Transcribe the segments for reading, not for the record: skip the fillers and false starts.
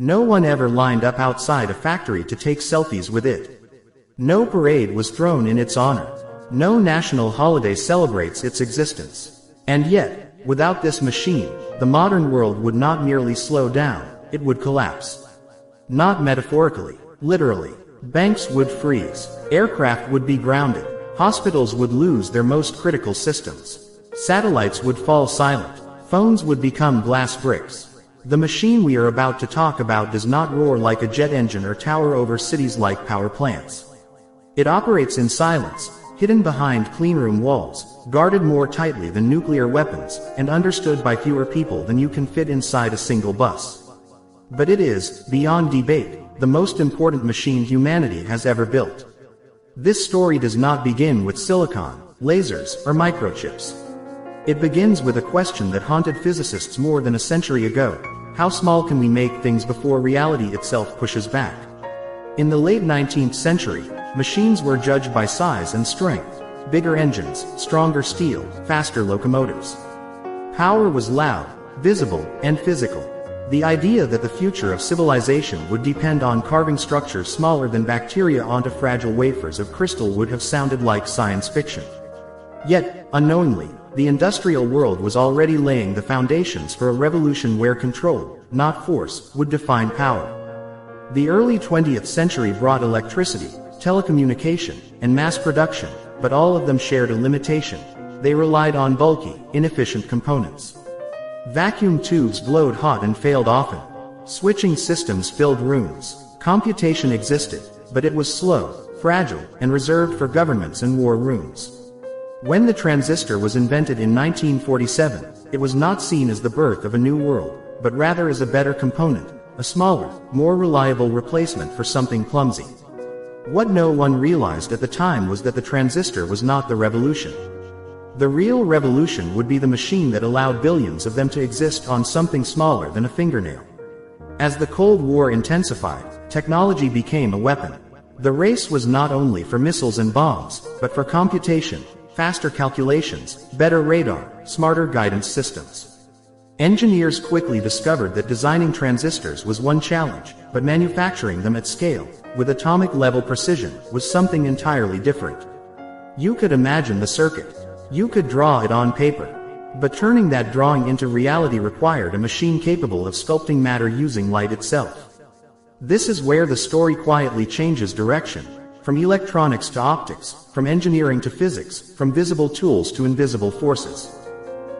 No one ever lined up outside a factory to take selfies with it. No parade was thrown in its honor. No national holiday celebrates its existence. And yet, without this machine, the modern world would not merely slow down, it would collapse. Not metaphorically, literally. Banks would freeze. Aircraft would be grounded. Hospitals would lose their most critical systems. Satellites would fall silent. Phones would become glass bricks. The machine we are about to talk about does not roar like a jet engine or tower over cities like power plants. It operates in silence, hidden behind cleanroom walls, guarded more tightly than nuclear weapons, and understood by fewer people than you can fit inside a single bus. But it is, beyond debate, the most important machine humanity has ever built. This story does not begin with silicon, lasers, or microchips. It begins with a question that haunted physicists more than a century ago. How small can we make things before reality itself pushes back? In the late 19th century, machines were judged by size and strength. Bigger engines, stronger steel, faster locomotives. Power was loud, visible, and physical. The idea that the future of civilization would depend on carving structures smaller than bacteria onto fragile wafers of crystal would have sounded like science fiction. Yet, unknowingly, the industrial world was already laying the foundations for a revolution where control, not force, would define power. The early 20th century brought electricity, telecommunication, and mass production, but all of them shared a limitation. They relied on bulky, inefficient components. Vacuum tubes glowed hot and failed often. Switching systems filled rooms. Computation existed, but it was slow, fragile, and reserved for governments and war rooms. When the transistor was invented in 1947, it was not seen as the birth of a new world, but rather as a better component, a smaller, more reliable replacement for something clumsy. What no one realized at the time was that the transistor was not the revolution. The real revolution would be the machine that allowed billions of them to exist on something smaller than a fingernail. As the Cold War intensified, technology became a weapon. The race was not only for missiles and bombs, but for computation, faster calculations, better radar, smarter guidance systems. Engineers quickly discovered that designing transistors was one challenge, but manufacturing them at scale, with atomic-level precision, was something entirely different. You could imagine the circuit. You could draw it on paper. But turning that drawing into reality required a machine capable of sculpting matter using light itself. This is where the story quietly changes direction. From electronics to optics, from engineering to physics, from visible tools to invisible forces.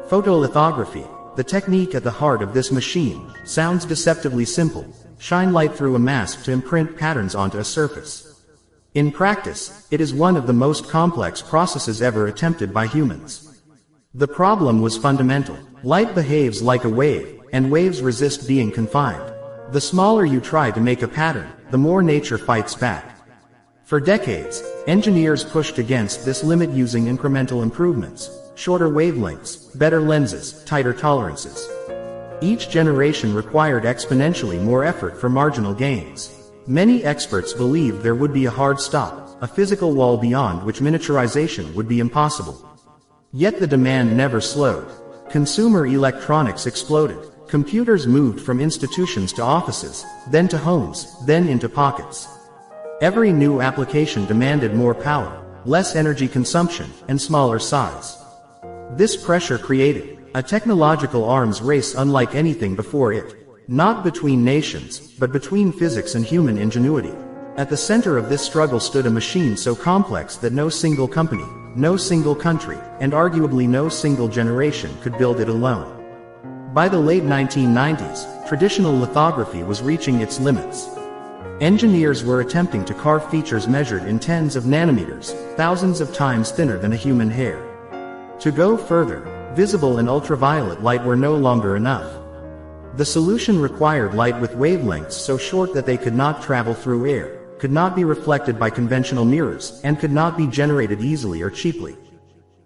Photolithography, the technique at the heart of this machine, sounds deceptively simple. Shine light through a mask to imprint patterns onto a surface. In practice, it is one of the most complex processes ever attempted by humans. The problem was fundamental. Light behaves like a wave, and waves resist being confined. The smaller you try to make a pattern, the more nature fights back. For decades, engineers pushed against this limit using incremental improvements, shorter wavelengths, better lenses, tighter tolerances. Each generation required exponentially more effort for marginal gains. Many experts believed there would be a hard stop, a physical wall beyond which miniaturization would be impossible. Yet the demand never slowed. Consumer electronics exploded. Computers moved from institutions to offices, then to homes, then into pockets. Every new application demanded more power, less energy consumption, and smaller size. This pressure created a technological arms race unlike anything before it. Not between nations, but between physics and human ingenuity. At the center of this struggle stood a machine so complex that no single company, no single country, and arguably no single generation could build it alone. By the late 1990s, traditional lithography was reaching its limits. Engineers were attempting to carve features measured in tens of nanometers, thousands of times thinner than a human hair. To go further, visible and ultraviolet light were no longer enough. The solution required light with wavelengths so short that they could not travel through air, could not be reflected by conventional mirrors, and could not be generated easily or cheaply.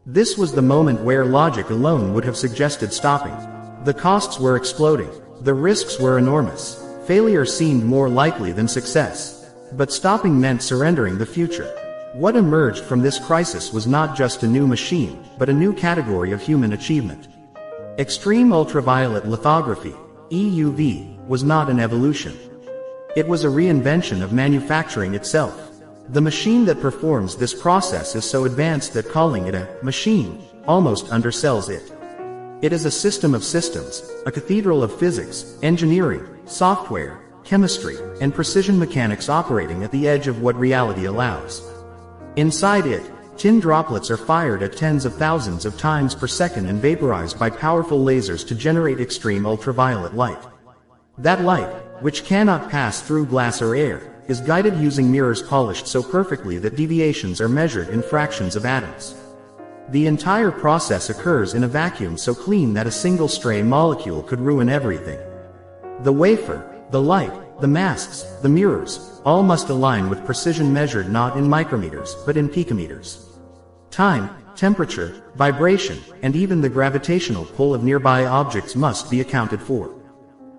This was the moment where logic alone would have suggested stopping. The costs were exploding. The risks were enormous. Failure seemed more likely than success. But stopping meant surrendering the future. What emerged from this crisis was not just a new machine, but a new category of human achievement. Extreme ultraviolet lithography, EUV, was not an evolution. It was a reinvention of manufacturing itself. The machine that performs this process is so advanced that calling it a machine almost undersells it. It is a system of systems, a cathedral of physics, engineering, software, chemistry, and precision mechanics operating at the edge of what reality allows. Inside it, tin droplets are fired at tens of thousands of times per second and vaporized by powerful lasers to generate extreme ultraviolet light. That light, which cannot pass through glass or air, is guided using mirrors polished so perfectly that deviations are measured in fractions of atoms. The entire process occurs in a vacuum so clean that a single stray molecule could ruin everything. The wafer, the light, the masks, the mirrors, all must align with precision measured not in micrometers but in picometers. Time, temperature, vibration, and even the gravitational pull of nearby objects must be accounted for.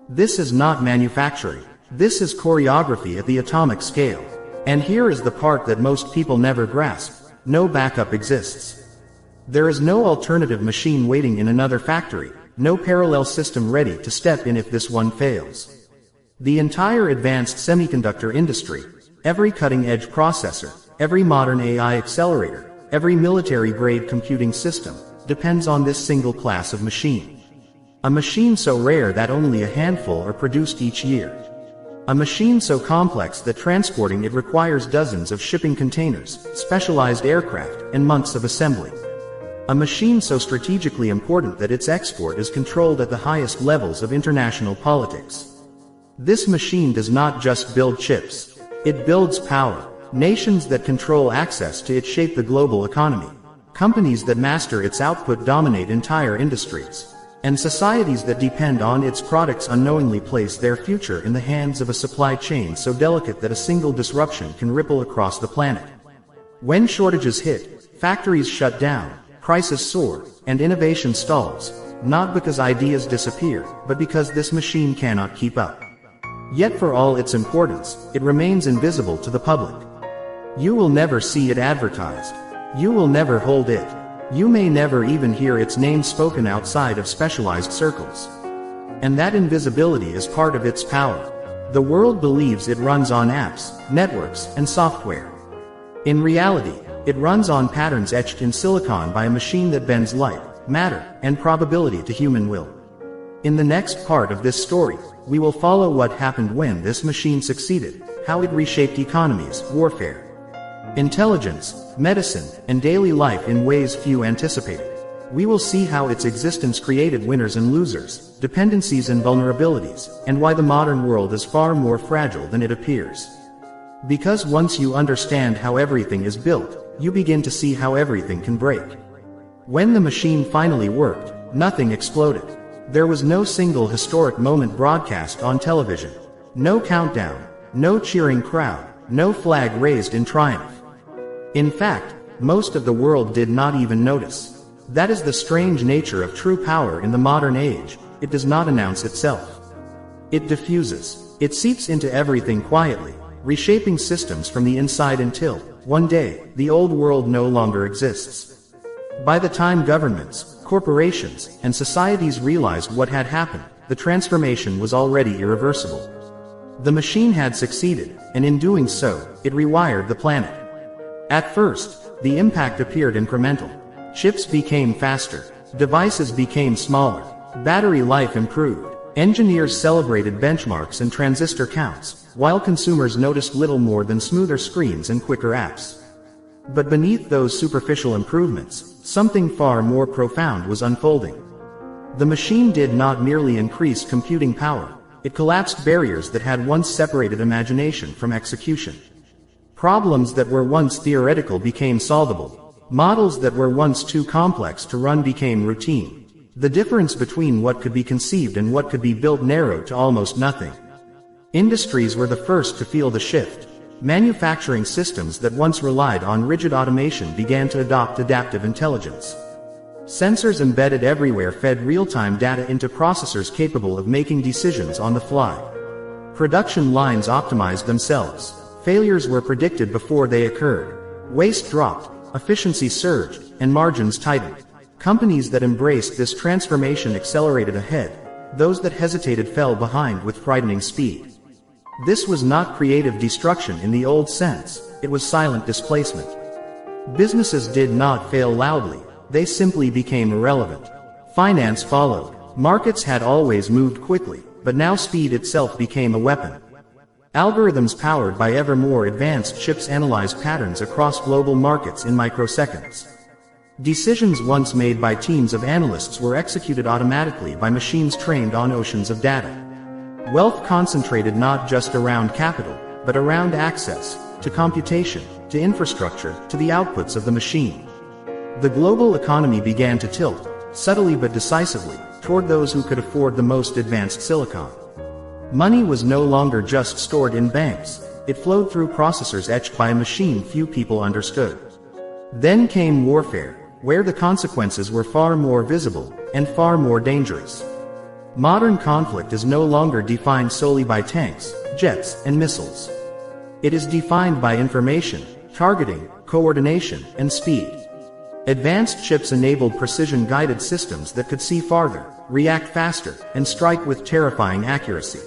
This is not manufacturing. This is choreography at the atomic scale. And here is the part that most people never grasp. No backup exists. There is no alternative machine waiting in another factory, no parallel system ready to step in if this one fails. The entire advanced semiconductor industry, every cutting-edge processor, every modern AI accelerator, every military-grade computing system, depends on this single class of machine. A machine so rare that only a handful are produced each year. A machine so complex that transporting it requires dozens of shipping containers, specialized aircraft, and months of assembly. A machine so strategically important that its export is controlled at the highest levels of international politics. This machine does not just build chips. It builds power. Nations that control access to it shape the global economy. Companies that master its output dominate entire industries. And societies that depend on its products unknowingly place their future in the hands of a supply chain so delicate that a single disruption can ripple across the planet. When shortages hit, factories shut down, prices soar, and innovation stalls, not because ideas disappear, but because this machine cannot keep up. Yet for all its importance, it remains invisible to the public. You will never see it advertised. You will never hold it. You may never even hear its name spoken outside of specialized circles. And that invisibility is part of its power. The world believes it runs on apps, networks, and software. In reality, it runs on patterns etched in silicon by a machine that bends light, matter, and probability to human will. In the next part of this story, we will follow what happened when this machine succeeded, how it reshaped economies, warfare, intelligence, medicine, and daily life in ways few anticipated. We will see how its existence created winners and losers, dependencies and vulnerabilities, and why the modern world is far more fragile than it appears. Because once you understand how everything is built, you begin to see how everything can break. When the machine finally worked, nothing exploded. There was no single historic moment broadcast on television. No countdown, no cheering crowd, no flag raised in triumph. In fact, most of the world did not even notice. That is the strange nature of true power in the modern age. It does not announce itself. It diffuses. It seeps into everything quietly, reshaping systems from the inside until, one day, the old world no longer exists. By the time governments, corporations, and societies realized what had happened, the transformation was already irreversible. The machine had succeeded, and in doing so, it rewired the planet. At first, the impact appeared incremental. Chips became faster, devices became smaller, battery life improved, engineers celebrated benchmarks and transistor counts, while consumers noticed little more than smoother screens and quicker apps. But beneath those superficial improvements, something far more profound was unfolding. The machine did not merely increase computing power, it collapsed barriers that had once separated imagination from execution. Problems that were once theoretical became solvable. Models that were once too complex to run became routine. The difference between what could be conceived and what could be built narrowed to almost nothing. Industries were the first to feel the shift. Manufacturing systems that once relied on rigid automation began to adopt adaptive intelligence. Sensors embedded everywhere fed real-time data into processors capable of making decisions on the fly. Production lines optimized themselves. Failures were predicted before they occurred. Waste dropped, efficiency surged, and margins tightened. Companies that embraced this transformation accelerated ahead, Those that hesitated fell behind with frightening speed. This was not creative destruction in the old sense, it was silent displacement. Businesses did not fail loudly, they simply became irrelevant. Finance followed. Markets had always moved quickly, but now speed itself became a weapon. Algorithms powered by ever more advanced chips analyzed patterns across global markets in microseconds. Decisions once made by teams of analysts were executed automatically by machines trained on oceans of data. Wealth concentrated not just around capital, but around access, to computation, to infrastructure, to the outputs of the machine. The global economy began to tilt, subtly but decisively, toward those who could afford the most advanced silicon. Money was no longer just stored in banks, it flowed through processors etched by a machine few people understood. Then came warfare, where the consequences were far more visible, and far more dangerous. Modern conflict is no longer defined solely by tanks, jets, and missiles. It is defined by information, targeting, coordination, and speed. Advanced chips enabled precision-guided systems that could see farther, react faster, and strike with terrifying accuracy.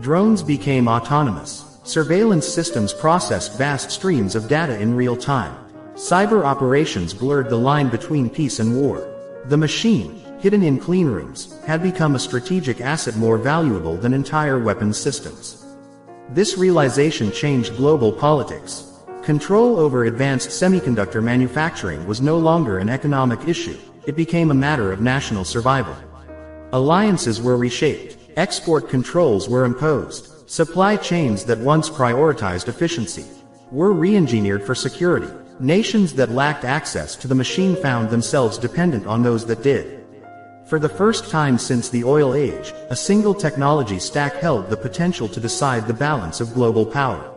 Drones became autonomous. Surveillance systems processed vast streams of data in real time. Cyber operations blurred the line between peace and war. The machine, hidden in cleanrooms, had become a strategic asset more valuable than entire weapons systems. This realization changed global politics. Control over advanced semiconductor manufacturing was no longer an economic issue, it became a matter of national survival. Alliances were reshaped, export controls were imposed, supply chains that once prioritized efficiency were re-engineered for security. Nations that lacked access to the machine found themselves dependent on those that did. For the first time since the oil age, a single technology stack held the potential to decide the balance of global power.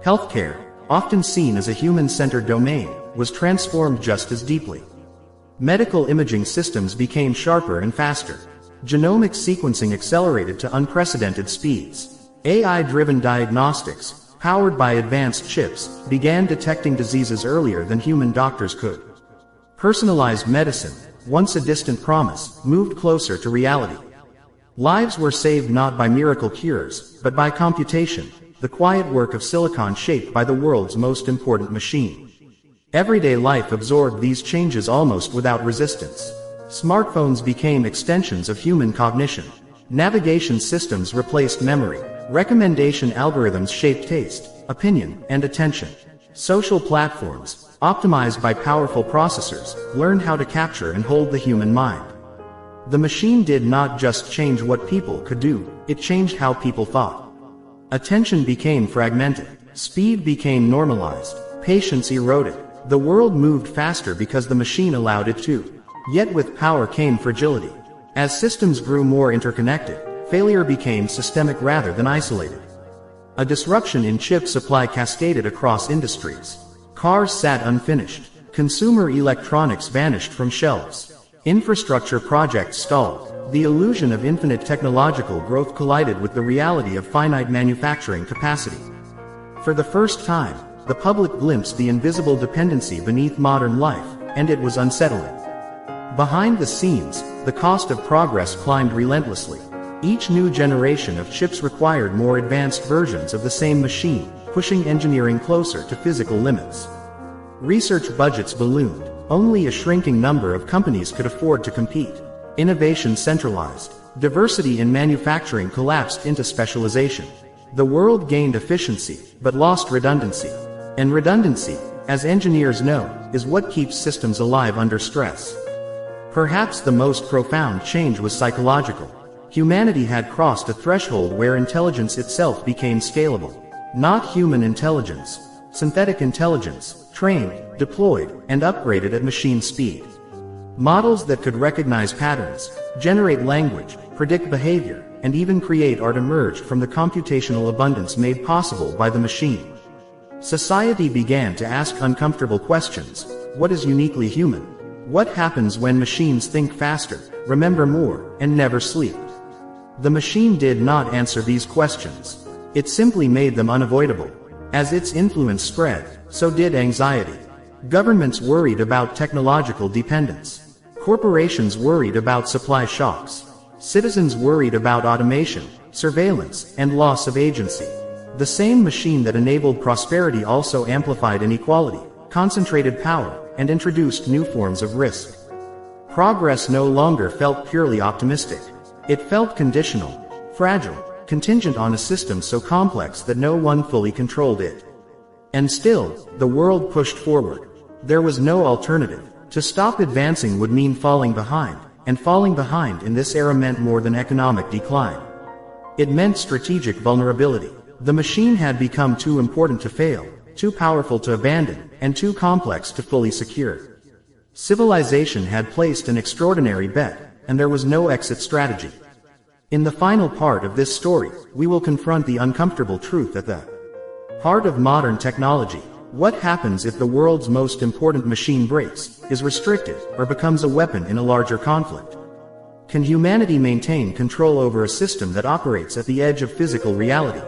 Healthcare, often seen as a human-centered domain, was transformed just as deeply. Medical imaging systems became sharper and faster. Genomic sequencing accelerated to unprecedented speeds. AI-driven diagnostics, powered by advanced chips, began detecting diseases earlier than human doctors could. Personalized medicine, once a distant promise, moved closer to reality. Lives were saved not by miracle cures, but by computation, the quiet work of silicon shaped by the world's most important machine. Everyday life absorbed these changes almost without resistance. Smartphones became extensions of human cognition. Navigation systems replaced memory. Recommendation algorithms shaped taste, opinion, and attention. Social platforms, optimized by powerful processors, learned how to capture and hold the human mind. The machine did not just change what people could do, it changed how people thought. Attention became fragmented. Speed became normalized. Patience eroded. The world moved faster because the machine allowed it to. Yet with power came fragility. As systems grew more interconnected, failure became systemic rather than isolated. A disruption in chip supply cascaded across industries. Cars sat unfinished. Consumer electronics vanished from shelves. Infrastructure projects stalled. The illusion of infinite technological growth collided with the reality of finite manufacturing capacity. For the first time, the public glimpsed the invisible dependency beneath modern life, and it was unsettling. Behind the scenes, the cost of progress climbed relentlessly. Each new generation of chips required more advanced versions of the same machine, pushing engineering closer to physical limits. Research budgets ballooned. Only a shrinking number of companies could afford to compete. Innovation centralized. Diversity in manufacturing collapsed into specialization. The world gained efficiency, but lost redundancy. And redundancy, as engineers know, is what keeps systems alive under stress. Perhaps the most profound change was psychological. Humanity had crossed a threshold where intelligence itself became scalable. Not human intelligence, synthetic intelligence, trained, deployed, and upgraded at machine speed. Models that could recognize patterns, generate language, predict behavior, and even create art emerged from the computational abundance made possible by the machine. Society began to ask uncomfortable questions. What is uniquely human? What happens when machines think faster, remember more, and never sleep? The machine did not answer these questions. It simply made them unavoidable. As its influence spread, so did anxiety. Governments worried about technological dependence. Corporations worried about supply shocks. Citizens worried about automation, surveillance, and loss of agency. The same machine that enabled prosperity also amplified inequality, concentrated power, and introduced new forms of risk. Progress no longer felt purely optimistic. It felt conditional, fragile, contingent on a system so complex that no one fully controlled it. And still, the world pushed forward. There was no alternative. To stop advancing would mean falling behind, and falling behind in this era meant more than economic decline. It meant strategic vulnerability. The machine had become too important to fail, too powerful to abandon, and too complex to fully secure. Civilization had placed an extraordinary bet, and there was no exit strategy. In the final part of this story, we will confront the uncomfortable truth at the heart of modern technology. What happens if the world's most important machine breaks, is restricted, or becomes a weapon in a larger conflict? Can humanity maintain control over a system that operates at the edge of physical reality?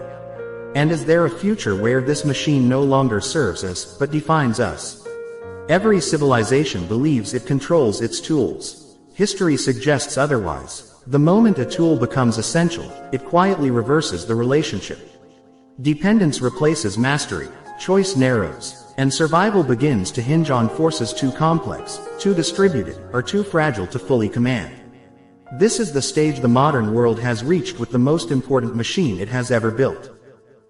And is there a future where this machine no longer serves us, but defines us? Every civilization believes it controls its tools. History suggests otherwise. The moment a tool becomes essential, it quietly reverses the relationship. Dependence replaces mastery, choice narrows, and survival begins to hinge on forces too complex, too distributed, or too fragile to fully command. This is the stage the modern world has reached with the most important machine it has ever built.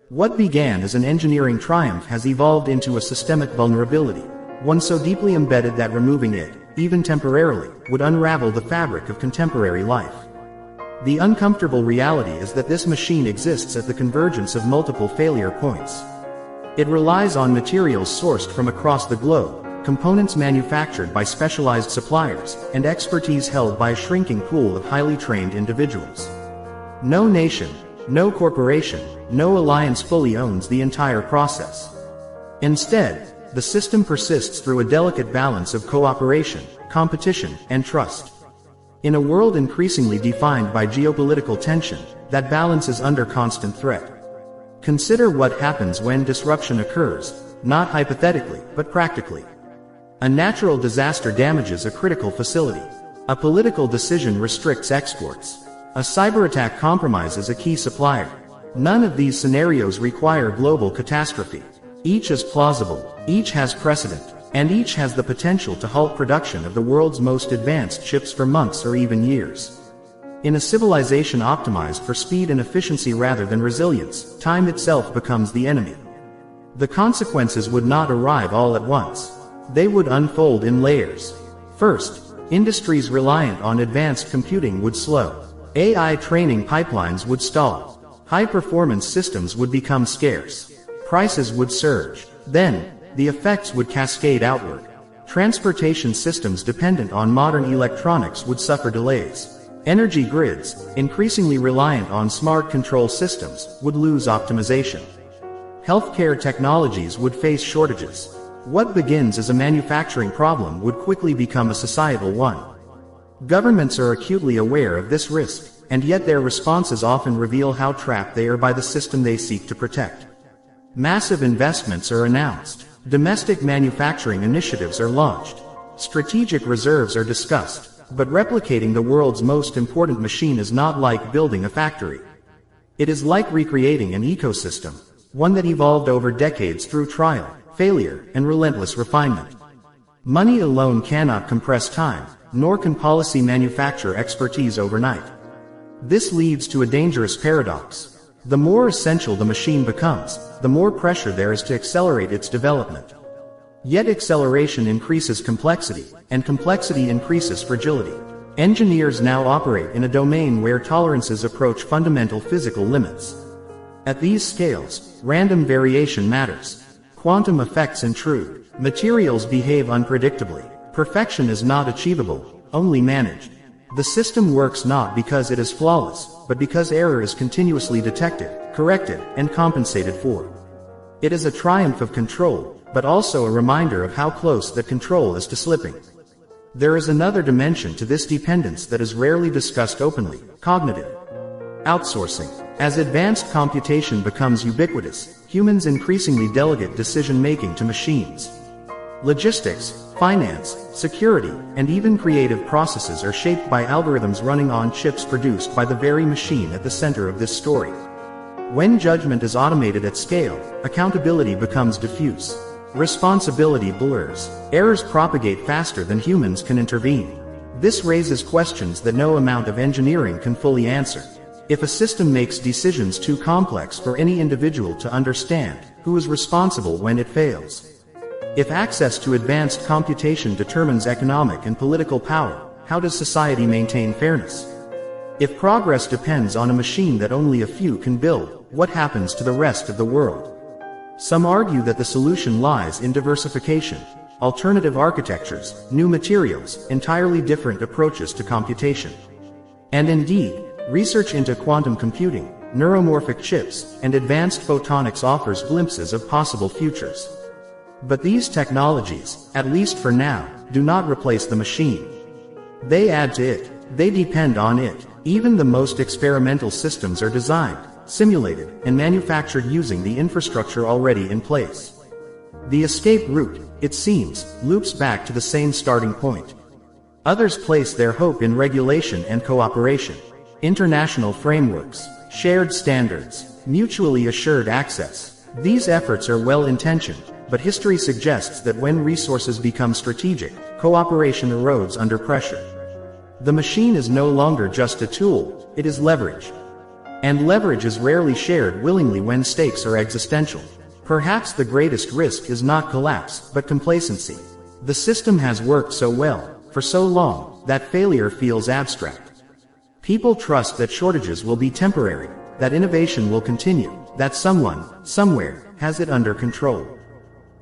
What began as an engineering triumph has evolved into a systemic vulnerability, one so deeply embedded that removing it, even temporarily, would unravel the fabric of contemporary life. The uncomfortable reality is that this machine exists at the convergence of multiple failure points. It relies on materials sourced from across the globe, components manufactured by specialized suppliers, and expertise held by a shrinking pool of highly trained individuals. No nation, no corporation, no alliance fully owns the entire process. Instead, the system persists through a delicate balance of cooperation, competition, and trust. In a world increasingly defined by geopolitical tension, that balance is under constant threat. Consider what happens when disruption occurs, not hypothetically, but practically. A natural disaster damages a critical facility. A political decision restricts exports. A cyber attack compromises a key supplier. None of these scenarios require global catastrophe. Each is plausible, each has precedent, and each has the potential to halt production of the world's most advanced chips for months or even years. In a civilization optimized for speed and efficiency rather than resilience, time itself becomes the enemy. The consequences would not arrive all at once. They would unfold in layers. First, industries reliant on advanced computing would slow. AI training pipelines would stall. High-performance systems would become scarce. Prices would surge. Then, the effects would cascade outward. Transportation systems dependent on modern electronics would suffer delays. Energy grids, increasingly reliant on smart control systems, would lose optimization. Healthcare technologies would face shortages. What begins as a manufacturing problem would quickly become a societal one. Governments are acutely aware of this risk, and yet their responses often reveal how trapped they are by the system they seek to protect. Massive investments are announced. Domestic manufacturing initiatives are launched. Strategic reserves are discussed. But replicating the world's most important machine is not like building a factory. It is like recreating an ecosystem, one that evolved over decades through trial, failure, and relentless refinement. Money alone cannot compress time, nor can policy manufacture expertise overnight. This leads to a dangerous paradox. The more essential the machine becomes, the more pressure there is to accelerate its development. Yet acceleration increases complexity, and complexity increases fragility. Engineers now operate in a domain where tolerances approach fundamental physical limits. At these scales, random variation matters. Quantum effects intrude. Materials behave unpredictably. Perfection is not achievable, only managed. The system works not because it is flawless, but because error is continuously detected, corrected, and compensated for. It is a triumph of control, but also a reminder of how close that control is to slipping. There is another dimension to this dependence that is rarely discussed openly: cognitive outsourcing. As advanced computation becomes ubiquitous, humans increasingly delegate decision-making to machines. Logistics, finance, security, and even creative processes are shaped by algorithms running on chips produced by the very machine at the center of this story. When judgment is automated at scale, accountability becomes diffuse. Responsibility blurs. Errors propagate faster than humans can intervene. This raises questions that no amount of engineering can fully answer. If a system makes decisions too complex for any individual to understand, who is responsible when it fails? If access to advanced computation determines economic and political power, how does society maintain fairness? If progress depends on a machine that only a few can build, what happens to the rest of the world? Some argue that the solution lies in diversification, alternative architectures, new materials, entirely different approaches to computation. And indeed, research into quantum computing, neuromorphic chips, and advanced photonics offers glimpses of possible futures. But these technologies, at least for now, do not replace the machine. They add to it. They depend on it. Even the most experimental systems are designed, simulated, and manufactured using the infrastructure already in place. The escape route, it seems, loops back to the same starting point. Others place their hope in regulation and cooperation. International frameworks, shared standards, mutually assured access. These efforts are well-intentioned, but history suggests that when resources become strategic, cooperation erodes under pressure. The machine is no longer just a tool, it is leverage. And leverage is rarely shared willingly when stakes are existential. Perhaps the greatest risk is not collapse, but complacency. The system has worked so well, for so long, that failure feels abstract. People trust that shortages will be temporary, that innovation will continue, that someone, somewhere, has it under control.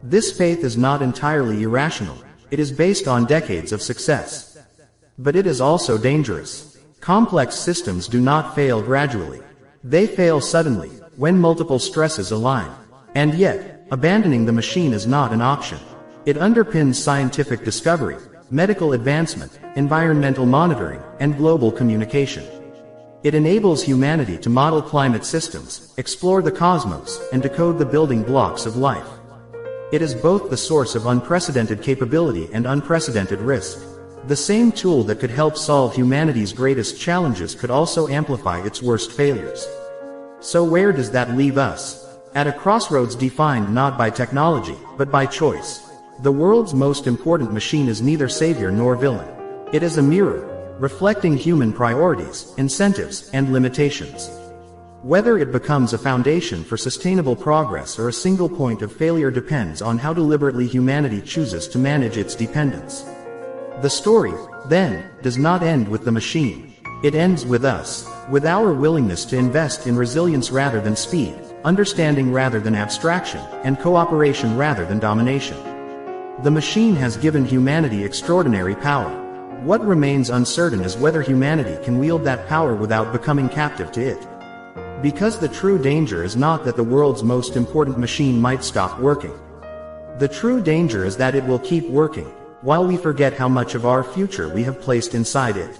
This faith is not entirely irrational, it is based on decades of success. But it is also dangerous. Complex systems do not fail gradually. They fail suddenly, when multiple stresses align. And yet, abandoning the machine is not an option. It underpins scientific discovery, medical advancement, environmental monitoring, and global communication. It enables humanity to model climate systems, explore the cosmos, and decode the building blocks of life. It is both the source of unprecedented capability and unprecedented risk. The same tool that could help solve humanity's greatest challenges could also amplify its worst failures. So where does that leave us? At a crossroads defined not by technology, but by choice. The world's most important machine is neither savior nor villain. It is a mirror, reflecting human priorities, incentives, and limitations. Whether it becomes a foundation for sustainable progress or a single point of failure depends on how deliberately humanity chooses to manage its dependence. The story, then, does not end with the machine. It ends with us, with our willingness to invest in resilience rather than speed, understanding rather than abstraction, and cooperation rather than domination. The machine has given humanity extraordinary power. What remains uncertain is whether humanity can wield that power without becoming captive to it. Because the true danger is not that the world's most important machine might stop working. The true danger is that it will keep working, while we forget how much of our future we have placed inside it.